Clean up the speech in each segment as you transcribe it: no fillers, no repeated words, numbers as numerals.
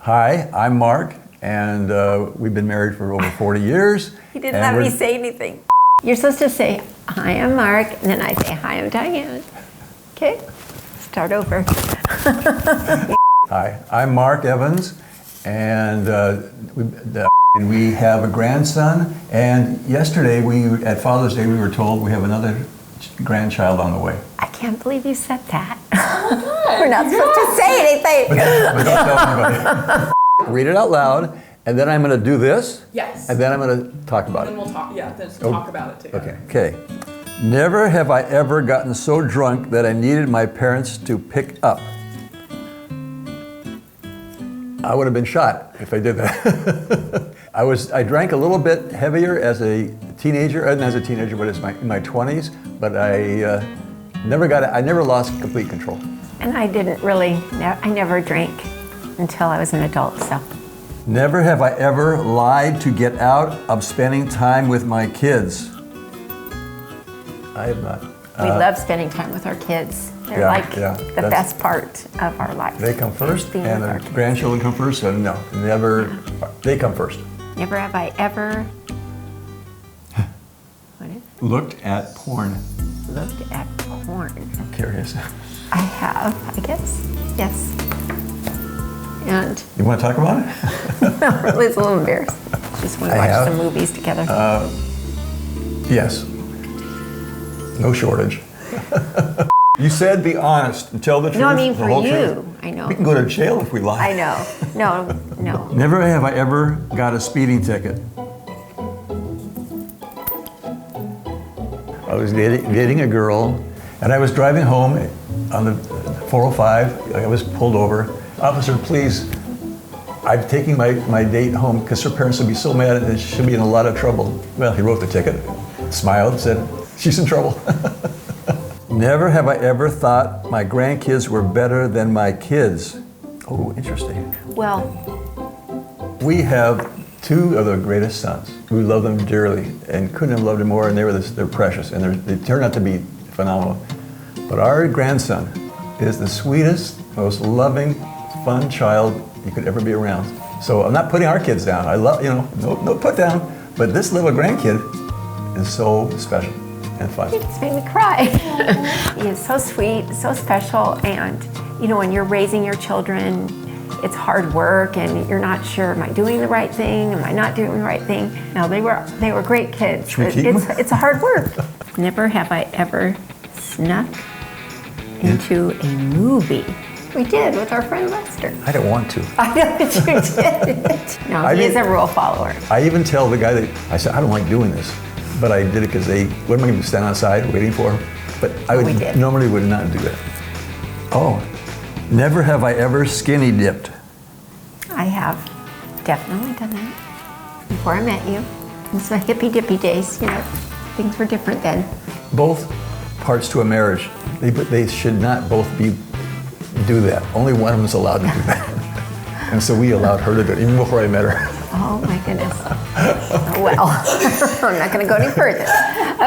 Hi, I'm Mark, and we've been married for over 40 years. He didn't let me say anything. You're supposed to say, hi, I'm Mark, and then I say, hi, I'm Diane. Okay? Start over. Hi, I'm Mark Evans, and we have a grandson, and yesterday, at Father's Day, we were told we have another grandchild on the way. I can't believe you said that. We're not supposed to say anything. But don't tell anybody. Read it out loud, and then I'm going to do this. Yes. And then I'm going to talk about it. And then we'll talk, talk about it together. Okay. Never have I ever gotten so drunk that I needed my parents to pick up. I would have been shot if I did that. I drank a little bit heavier as a teenager, but it's in my 20s, but I never lost complete control. And I didn't really, I never drank until I was an adult, so. Never have I ever lied to get out of spending time with my kids. I have not. We love spending time with our kids. They're the best part of our life. They come first, and the grandchildren come first, so no, never, they come first. Never have I ever looked at porn. Looked at porn. I'm curious. I have, I guess, yes. And you want to talk about it? no, really, it's a little embarrassed. Just want to watch some movies together. Yes. No shortage. You said be honest and tell the truth. No, I mean the for whole you. Truth. I know. We can go to jail if we lie. I know. No. Never have I ever got a speeding ticket. I was dating a girl, and I was driving home on the 405. I was pulled over. Officer, please, I'm taking my date home because her parents will be so mad and she'll be in a lot of trouble. Well, he wrote the ticket, smiled, said, she's in trouble. Never have I ever thought my grandkids were better than my kids. Oh, interesting. Well, we have two of the greatest sons. We love them dearly and couldn't have loved them more, and they're precious, and they turned out to be phenomenal. But our grandson is the sweetest, most loving, fun child you could ever be around. So I'm not putting our kids down. I love, no put down, but this little grandkid is so special and fun. He just made me cry. He is so sweet, so special, and when you're raising your children, it's hard work, and you're not sure, am I doing the right thing? Am I not doing the right thing? No, they were great kids. It's a hard work. Never have I ever snuck into a movie. We did with our friend Lester. I don't want to. I know that you did. No, he is a rule follower. I even tell the guy I said, I don't like doing this, but I did it because what am I going to stand outside waiting for him? But I normally would not do that. Oh, never have I ever skinny dipped. I have definitely done that before I met you. It's the hippy dippy days, things were different then. Both parts to a marriage, they should not both do that. Only one of them is allowed to do that. And so we allowed her to do it, even before I met her. Oh my goodness. Well, I'm not going to go any further.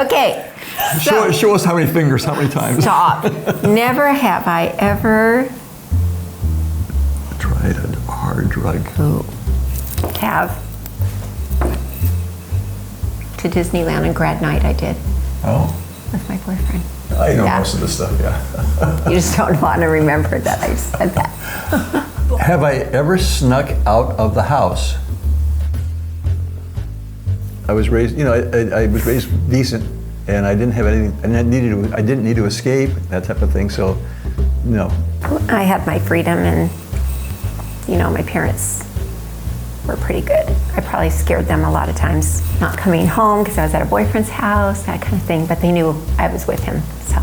Okay. So, show us how many fingers, how many times. Stop. Never have I ever tried a hard drug. Have. To Disneyland on grad night, I did. Oh. With my boyfriend. I know most of the stuff, yeah. You just don't want to remember that I said that. Have I ever snuck out of the house? I was raised, I was raised decent, and I didn't have anything, and I didn't need to escape, that type of thing, so no. I had my freedom, and my parents were pretty good. I probably scared them a lot of times, not coming home because I was at a boyfriend's house, that kind of thing, but they knew I was with him, so.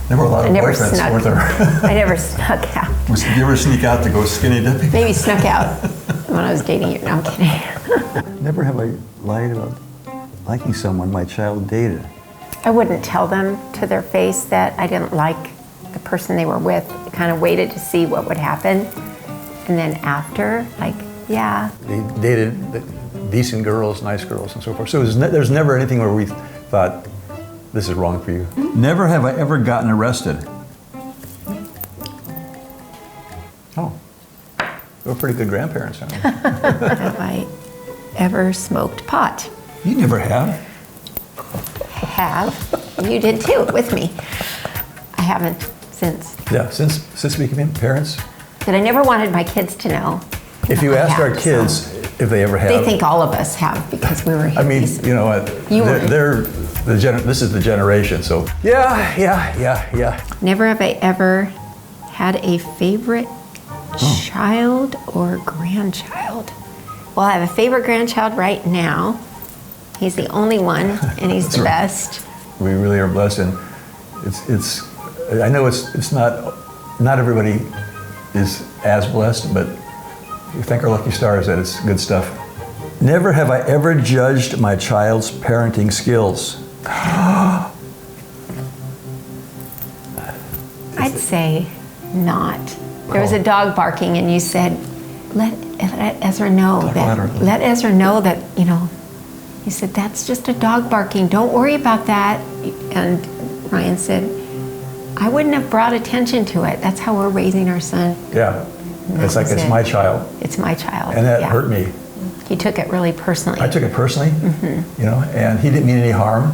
There were a lot of boyfriends, weren't there? I never snuck out. Did you ever sneak out to go skinny dipping? Maybe snuck out when I was dating you. No, I'm kidding. Never have I lied about liking someone my child dated. I wouldn't tell them to their face that I didn't like the person they were with. I kind of waited to see what would happen. And then after, yeah. They dated decent girls, nice girls, and so forth. So there's never anything where we thought, this is wrong for you. Mm-hmm. Never have I ever gotten arrested. Oh. We're pretty good grandparents, aren't we? Have I ever smoked pot? You never have. Have. You did too, with me. I haven't since. Yeah, since we became parents. But I never wanted my kids to know. If you I asked our have, kids so if they ever have. they think all of us have because we were hippies. I mean, you know what? You weren't. This is the generation, so yeah. Never have I ever had a favorite child or grandchild. Well, I have a favorite grandchild right now. He's the only one, and he's the best. We really are blessed, and it's. I know it's not everybody is as blessed, but we thank our lucky stars that it's good stuff. Never have I ever judged my child's parenting skills. I'd say not. There was a dog barking, and you said, "Let Ezra know let Ezra know that You said that's just a dog barking. Don't worry about that." And Ryan said, "I wouldn't have brought attention to it. That's how we're raising our son." Yeah, it's like it's my child. It's my child. And that hurt me. He took it really personally. I took it personally, and he didn't mean any harm.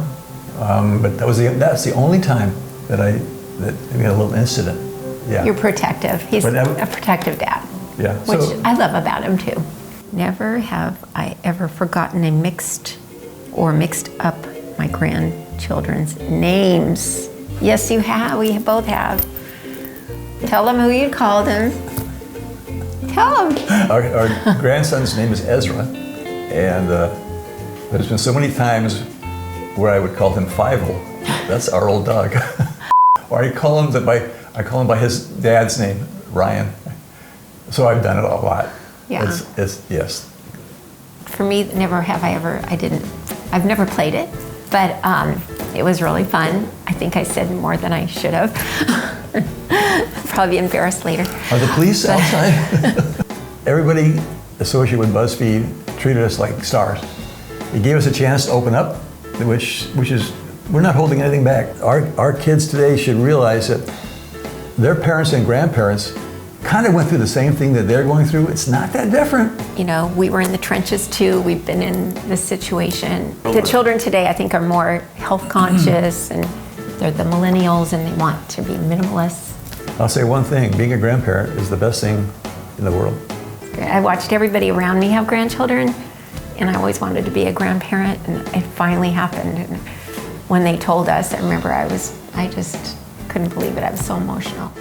But that's the only time that we had a little incident. Yeah. You're protective. He's a protective dad. Yeah. Which I love about him too. Never have I ever forgotten a mixed up my grandchildren's names. Yes, you have. We both have. Tell them who you called him. Tell them. Our grandson's name is Ezra, and there's been so many times where I would call him Five-O. That's our old dog. Or I call him by his dad's name, Ryan. So I've done it a lot. Yeah. Yes. For me, never have I ever. I've never played it, but it was really fun. I think I said more than I should have. Probably be embarrassed later. Are the police outside? Everybody associated with BuzzFeed treated us like stars. It gave us a chance to open up, which is, we're not holding anything back. Our kids today should realize that their parents and grandparents kind of went through the same thing that they're going through. It's not that different. We were in the trenches too. We've been in this situation. The children today, I think, are more health conscious, and they're the millennials, and they want to be minimalists. I'll say one thing, being a grandparent is the best thing in the world. I watched everybody around me have grandchildren, and I always wanted to be a grandparent, and it finally happened. And when they told us, I remember I just couldn't believe it. I was so emotional.